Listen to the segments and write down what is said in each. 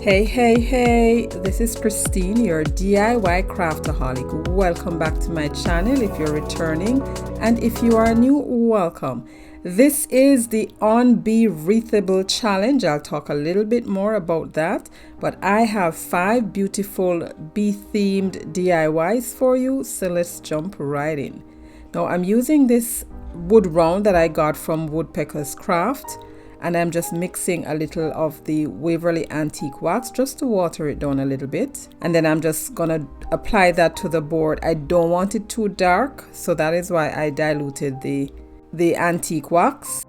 Hey, this is Christine, your DIY craftaholic. Welcome back to my channel if you're returning, and if you are new, welcome. This is the Un-Bee-Wreathable challenge. I'll talk a little bit more about that, but I have 5 beautiful bee-themed DIYs for you, so let's jump right in. Now I'm using this wood round that I got from Woodpecker's Craft, and I'm just mixing a little of the Waverly Antique Wax just to water it down a little bit, and then I'm just gonna apply that to the board. I don't want it too dark, so that is why I diluted the antique wax.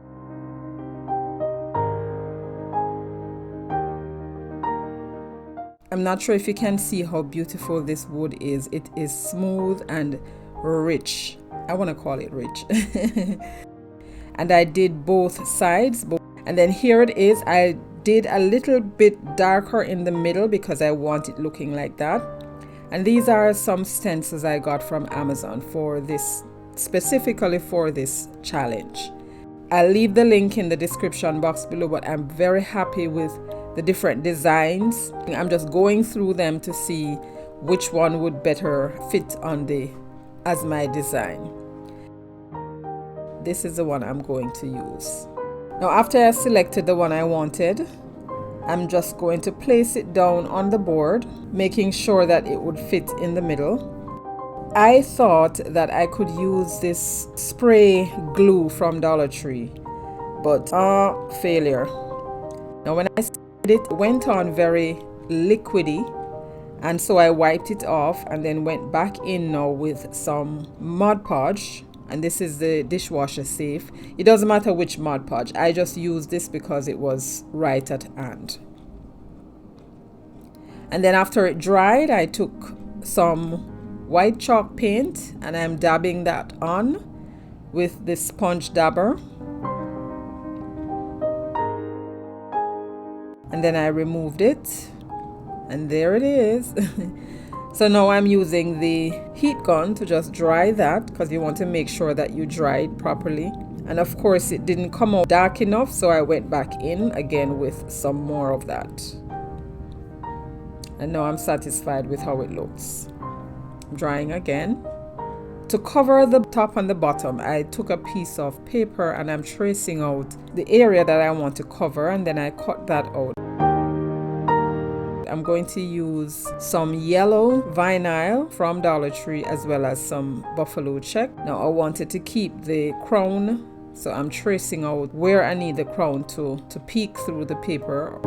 I'm not sure if you can see how beautiful this wood is. It is smooth and rich. I want to call it rich. And I did both sides. And then here it is. I did a little bit darker in the middle because I want it looking like that. And these are some stencils I got from Amazon for this, specifically for this challenge. I'll leave the link in the description box below, but I'm very happy with the different designs. I'm just going through them to see which one would better fit on as my design. This is the one I'm going to use. Now after I selected the one I wanted, I'm just going to place it down on the board, making sure that it would fit in the middle. I thought that I could use this spray glue from Dollar Tree, but failure. Now when I did it, went on very liquidy, and so I wiped it off and then went back in now with some Mod Podge. And this is the dishwasher safe. It doesn't matter which Mod Podge. I just used this because it was right at hand. And then after it dried, I took some white chalk paint and I'm dabbing that on with this sponge dabber. And then I removed it. And there it is. So now I'm using the heat gun to just dry that, because you want to make sure that you dry it properly. And of course it didn't come out dark enough, so I went back in again with some more of that. And now I'm satisfied with how it looks. Drying again. To cover the top and the bottom, I took a piece of paper and I'm tracing out the area that I want to cover, and then I cut that out. I'm going to use some yellow vinyl from Dollar Tree as well as some buffalo check. Now I wanted to keep the crown, so I'm tracing out where I need the crown to peek through the paper.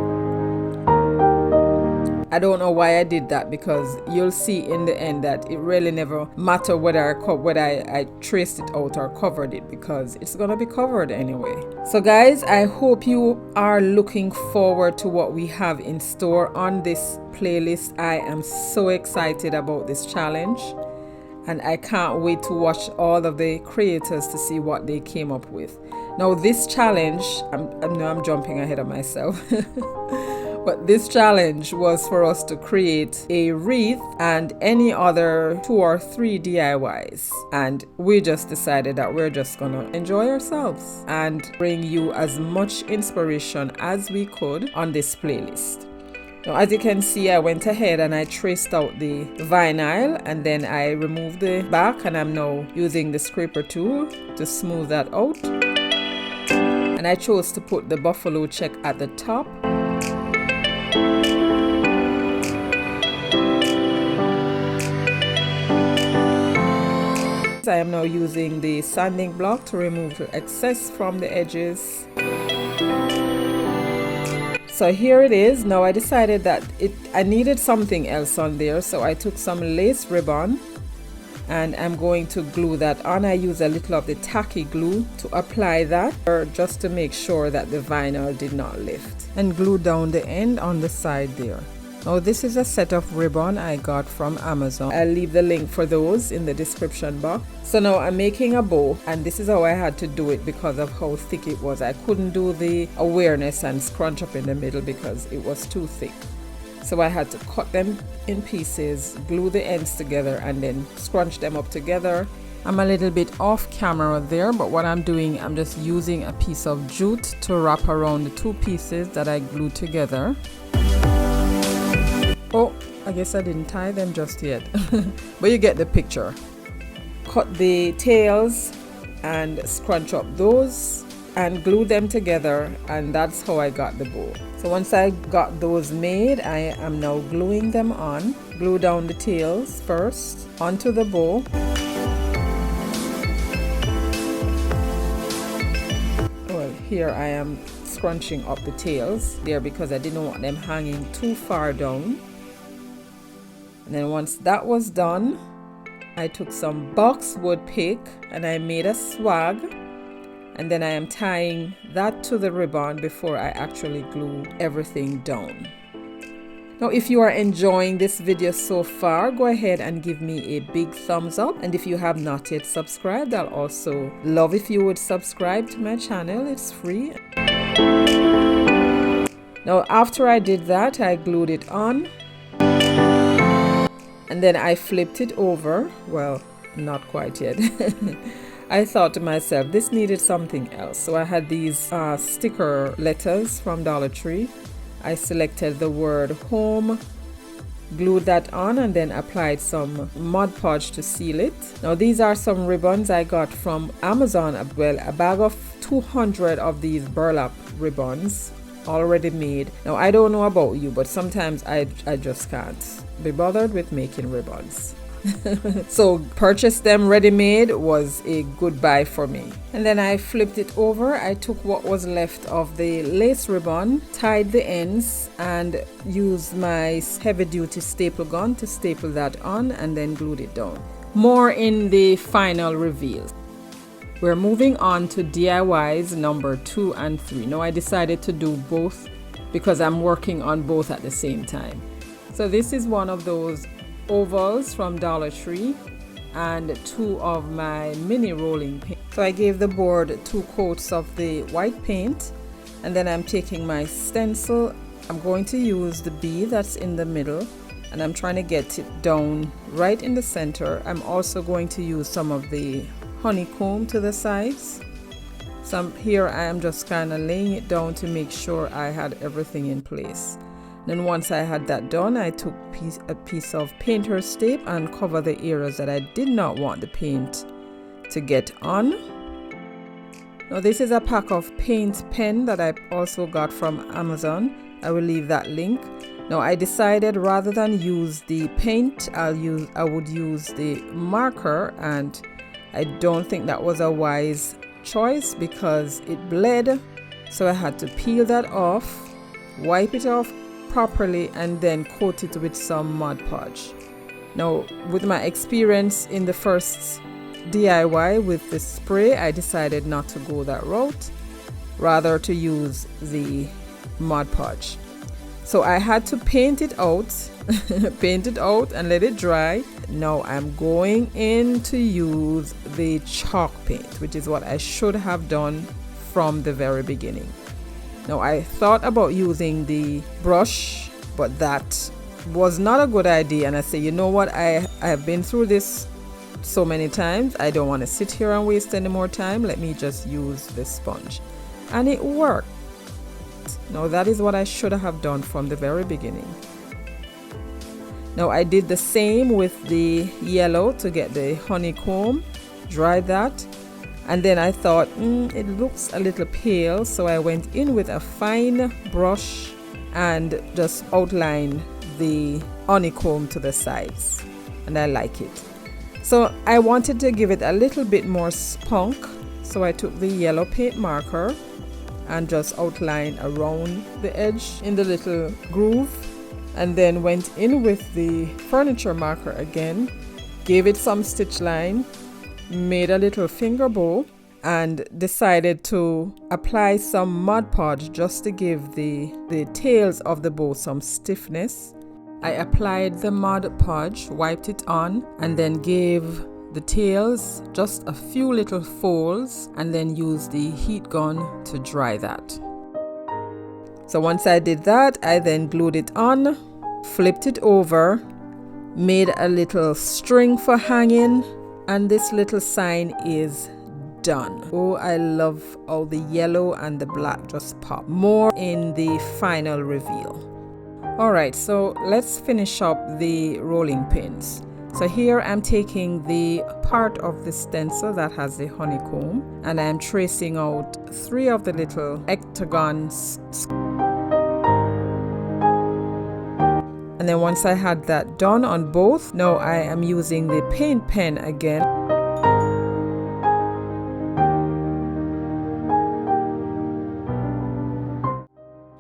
I don't know why I did that, because you'll see in the end that it really never mattered whether I traced it out or covered it, because it's gonna be covered anyway. So guys, I hope you are looking forward to what we have in store on this playlist. I am so excited about this challenge, and I can't wait to watch all of the creators to see what they came up with. Now this challenge, I'm jumping ahead of myself. But this challenge was for us to create a wreath and any other 2 or 3 DIYs. And we just decided that we're just gonna enjoy ourselves and bring you as much inspiration as we could on this playlist. Now as you can see, I went ahead and I traced out the vinyl, and then I removed the back, and I'm now using the scraper tool to smooth that out. And I chose to put the buffalo check at the top. I am now using the sanding block to remove the excess from the edges. So here it is. Now I decided that I needed something else on there, so I took some lace ribbon and I'm going to glue that on. I use a little of the tacky glue to apply that, just to make sure that the vinyl did not lift, and glue down the end on the side there. Now this is a set of ribbon I got from Amazon. I'll leave the link for those in the description box. So now I'm making a bow, and this is how I had to do it because of how thick it was. I couldn't do the awareness and scrunch up in the middle because it was too thick. So I had to cut them in pieces, glue the ends together, and then scrunch them up together. I'm a little bit off camera there, but what I'm doing, I'm just using a piece of jute to wrap around the 2 pieces that I glued together. I guess I didn't tie them just yet. But you get the picture. Cut the tails and scrunch up those and glue them together, and that's how I got the bow. So once I got those made, I am now gluing them on. Glue down the tails first onto the bow. Well, here I am scrunching up the tails there because I didn't want them hanging too far down. And then once that was done, I took some boxwood pick and I made a swag, and then I am tying that to the ribbon before I actually glue everything down. Now, if you are enjoying this video so far, go ahead and give me a big thumbs up, and if you have not yet subscribed, I'll also love if you would subscribe to my channel. It's free. Now, after I did that, I glued it on. And then I flipped it over. Well, not quite yet. I thought to myself, this needed something else. So I had these sticker letters from Dollar Tree. I selected the word home, glued that on, and then applied some Mod Podge to seal it. Now these are some ribbons I got from Amazon. Well, a bag of 200 of these burlap ribbons already made. Now I don't know about you, but sometimes I just can't be bothered with making ribbons. So purchase them ready-made was a good buy for me. And then I flipped it over. I took what was left of the lace ribbon, tied the ends, and used my heavy-duty staple gun to staple that on, and then glued it down. More in the final reveal. We're moving on to DIYs number 2 and 3. Now I decided to do both because I'm working on both at the same time. So this is one of those ovals from Dollar Tree and 2 of my mini rolling paint. So I gave the board 2 coats of the white paint, and then I'm taking my stencil. I'm going to use the bee that's in the middle, and I'm trying to get it down right in the center. I'm also going to use some of the honeycomb to the sides. Here I am just kind of laying it down to make sure I had everything in place. Then once I had that done, I took a piece of painter's tape and covered the areas that I did not want the paint to get on. Now this is a pack of paint pen that I also got from Amazon. I will leave that link. Now I decided rather than use the paint, I would use the marker, and I don't think that was a wise choice because it bled. So I had to peel that off, wipe it off properly, and then coat it with some Mod Podge. Now with my experience in the first DIY with the spray, I decided not to go that route, rather to use the Mod Podge. So I had to paint it out and let it dry. Now I'm going in to use the chalk paint, which is what I should have done from the very beginning. Now I thought about using the brush, but that was not a good idea, and I said, you know what, I have been through this so many times. I don't want to sit here and waste any more time. Let me just use the sponge. And it worked. Now that is what I should have done from the very beginning. Now I did the same with the yellow to get the honeycomb, dried that, and then I thought it looks a little pale, so I went in with a fine brush and just outlined the honeycomb to the sides, and I like it. So I wanted to give it a little bit more spunk, so I took the yellow paint marker and just outlined around the edge in the little groove, and then went in with the furniture marker again, gave it some stitch line, made a little finger bow, and decided to apply some Mod Podge just to give the tails of the bow some stiffness. I applied the Mod Podge, wiped it on, and then gave the tails just a few little folds, and then used the heat gun to dry that. So once I did that, I then glued it on, flipped it over, made a little string for hanging, and this little sign is done. Oh, I love how the yellow and the black just pop. More in the final reveal. Alright, so let's finish up the rolling pins. So here I'm taking the part of the stencil that has the honeycomb and I'm tracing out 3 of the little octagons. And then once I had that done on both, now I am using the paint pen again.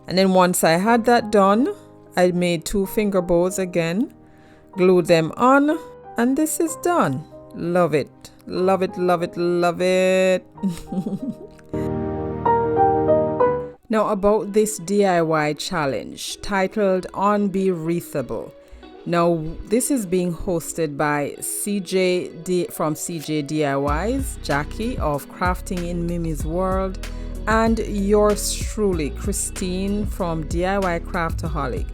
And then once I had that done, I made 2 finger bows again, glued them on, and this is done. Love it. Love it, love it, love it. Now about this DIY challenge titled Un-Bee-Wreathable. Now this is being hosted by from CJ DIYs, Jackie of Crafting in Mimi's World, and yours truly, Christine from DIY Craftaholic.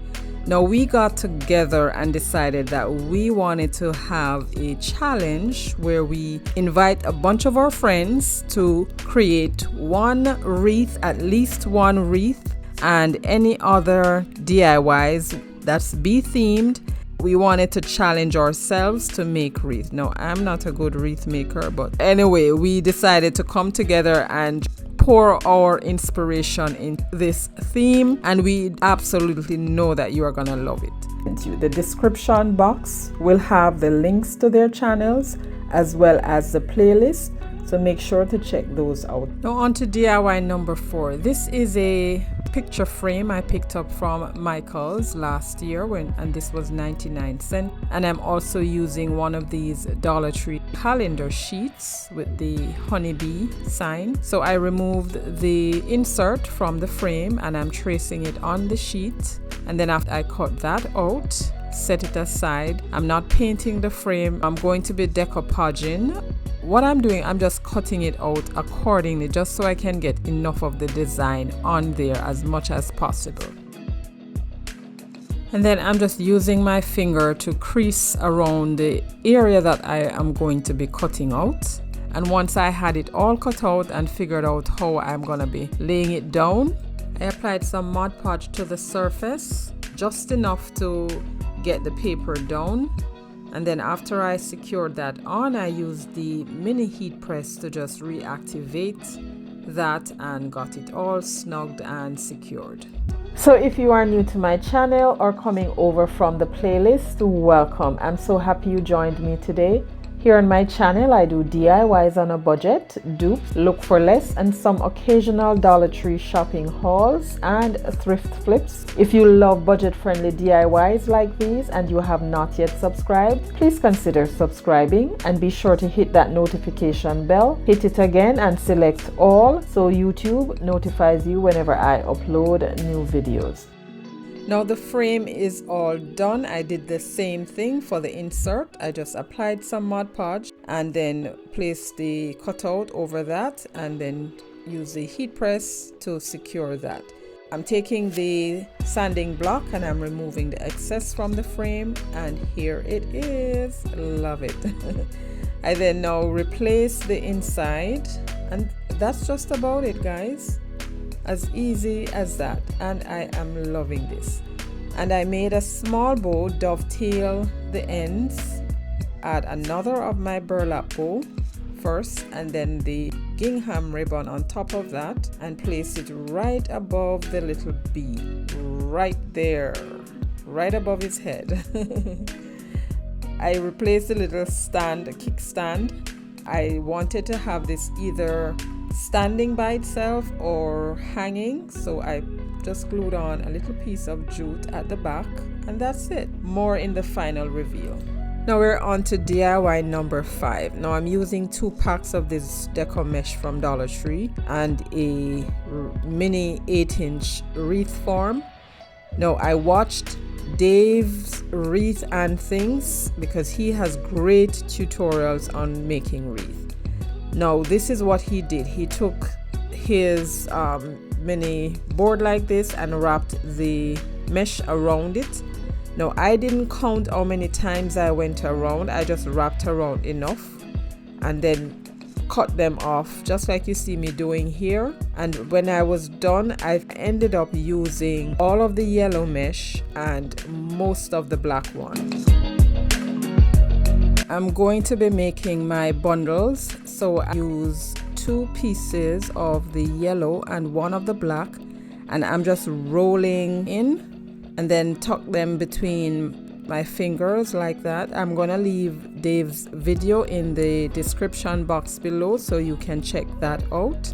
Now we got together and decided that we wanted to have a challenge where we invite a bunch of our friends to create one wreath, at least one wreath, and any other DIYs that's bee themed. We wanted to challenge ourselves to make wreath. Now I'm not a good wreath maker, but anyway, we decided to come together and pour our inspiration in this theme, and we absolutely know that you are gonna love it. The description box will have the links to their channels as well as the playlist, so make sure to check those out. Now on to DIY number 4. This is a picture frame I picked up from Michael's last year and this was 99 cents, and I'm also using one of these Dollar Tree calendar sheets with the honeybee sign. So I removed the insert from the frame and I'm tracing it on the sheet, and then after I cut that out, set it aside. I'm not painting the frame. I'm going to be decoupaging. What I'm doing, I'm just cutting it out accordingly just so I can get enough of the design on there as much as possible. And then I'm just using my finger to crease around the area that I am going to be cutting out. And once I had it all cut out and figured out how I'm going to be laying it down, I applied some Mod Podge to the surface, just enough to get the paper down. And then after I secured that on, I used the mini heat press to just reactivate that and got it all snugged and secured. So if you are new to my channel or coming over from the playlist, welcome. I'm so happy you joined me today. Here on my channel, I do DIYs on a budget, dupes, look for less, and some occasional Dollar Tree shopping hauls and thrift flips. If you love budget-friendly DIYs like these and you have not yet subscribed, please consider subscribing and be sure to hit that notification bell. Hit it again and select all so YouTube notifies you whenever I upload new videos. Now the frame is all done. I did the same thing for the insert. I just applied some Mod Podge and then placed the cutout over that and then use the heat press to secure that. I'm taking the sanding block and I'm removing the excess from the frame, and here it is. Love it. I then now replace the inside, and that's just about it, guys. As easy as that, and I am loving this. And I made a small bow, dovetail the ends, add another of my burlap bow first, and then the gingham ribbon on top of that, and place it right above the little bee, right there, right above his head. I replaced the little stand, kickstand. I wanted to have this either standing by itself or hanging, so I just glued on a little piece of jute at the back, and that's it. More in the final reveal. Now we're on to DIY number 5. Now I'm using 2 packs of this Decor mesh from Dollar Tree and a mini 8-inch wreath form. Now I watched Dave's Wreath and Things because he has great tutorials on making wreath. Now this is what he did. He took his mini board like this and wrapped the mesh around it. Now I didn't count how many times I went around. I just wrapped around enough and then cut them off just like you see me doing here. And when I was done, I ended up using all of the yellow mesh and most of the black ones. I'm going to be making my bundles, so I use 2 pieces of the yellow and 1 of the black, and I'm just rolling in and then tuck them between my fingers like that. I'm gonna leave Dave's video in the description box below so you can check that out.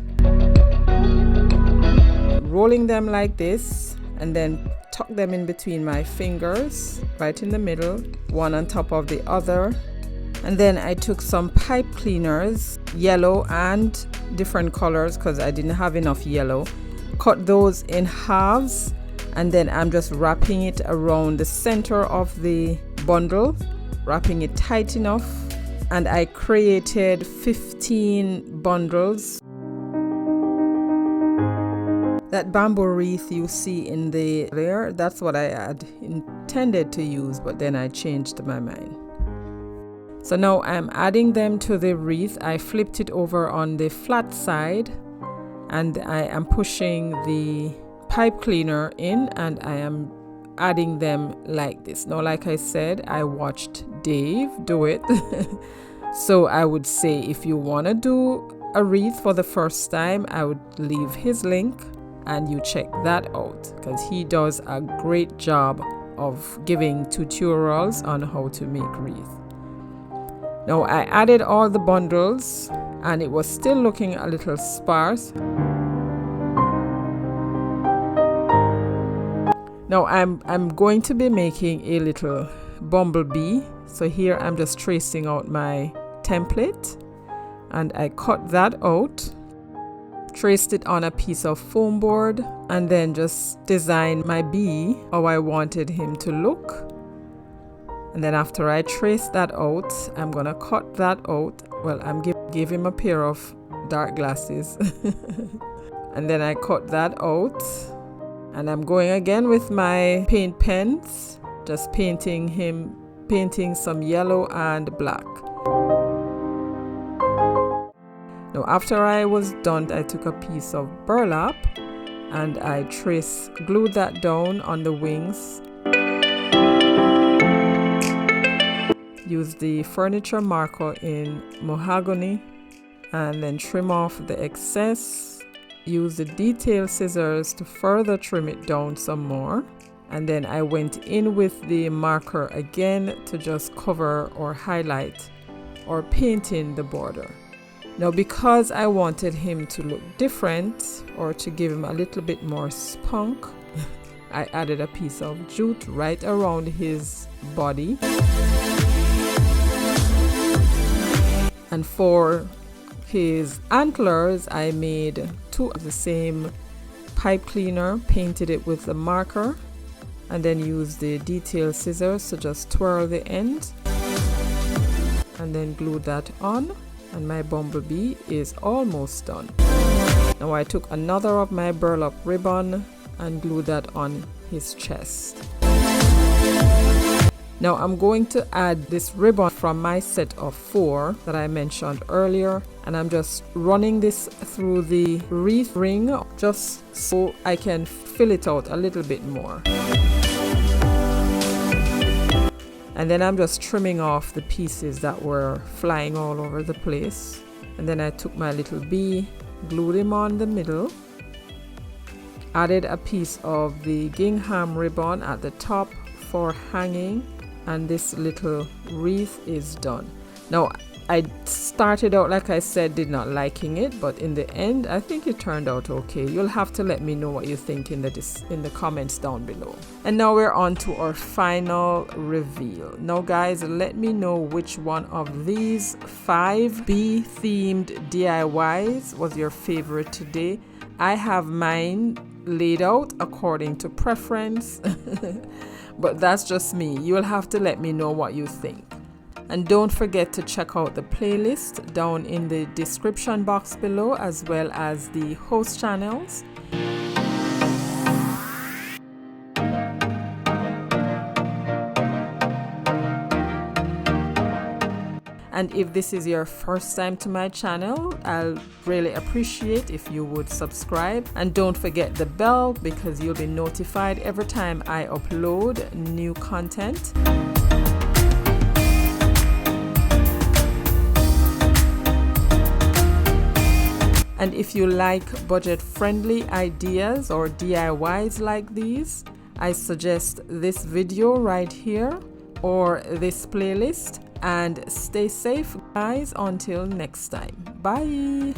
Rolling them like this and then tuck them in between my fingers, right in the middle, one on top of the other. And then I took some pipe cleaners, yellow and different colors because I didn't have enough yellow, cut those in halves, and then I'm just wrapping it around the center of the bundle, wrapping it tight enough. And I created 15 bundles. That bamboo wreath you see in there, that's what I had intended to use, but then I changed my mind. So now I'm adding them to the wreath. I flipped it over on the flat side and I am pushing the pipe cleaner in and I am adding them like this. Now, like I said, I watched Dave do it. So I would say if you want to do a wreath for the first time, I would leave his link and you check that out because he does a great job of giving tutorials on how to make wreath. Now I added all the bundles and it was still looking a little sparse. Now I'm going to be making a little bumblebee. So here I'm just tracing out my template and I cut that out, traced it on a piece of foam board, and then just designed my bee how I wanted him to look. And then after I trace that out, I'm gonna cut that out. Well, I'm give him a pair of dark glasses. And then I cut that out. And I'm going again with my paint pens, just painting some yellow and black. Now after I was done, I took a piece of burlap and I glued that down on the wings. Use the furniture marker in mahogany and then trim off the excess. Use the detail scissors to further trim it down some more. And then I went in with the marker again to just cover or highlight or paint in the border. Now because I wanted him to look different or to give him a little bit more spunk, I added a piece of jute right around his body. And for his antlers, I made 2 of the same pipe cleaner, painted it with the marker, and then used the detail scissors to just twirl the end and then glue that on. And my bumblebee is almost done. Now I took another of my burlap ribbon and glued that on his chest. Now I'm going to add this ribbon from my set of 4 that I mentioned earlier, and I'm just running this through the wreath ring just so I can fill it out a little bit more. And then I'm just trimming off the pieces that were flying all over the place. And then I took my little bee, glued him on the middle, added a piece of the gingham ribbon at the top for hanging, and this little wreath is done. Now I started out, like I said, did not liking it, but in the end I think it turned out okay. You'll have to let me know what you think in the comments down below. And now we're on to our final reveal. Now guys, let me know which one of these 5 bee themed DIYs was your favorite today. I have mine laid out according to preference. But that's just me. You'll have to let me know what you think. And don't forget to check out the playlist down in the description box below, as well as the host channels. And if this is your first time to my channel, I'll really appreciate if you would subscribe, and don't forget the bell because you'll be notified every time I upload new content. And if you like budget-friendly ideas or DIYs like these, I suggest this video right here or this playlist. And stay safe, guys, until next time. Bye.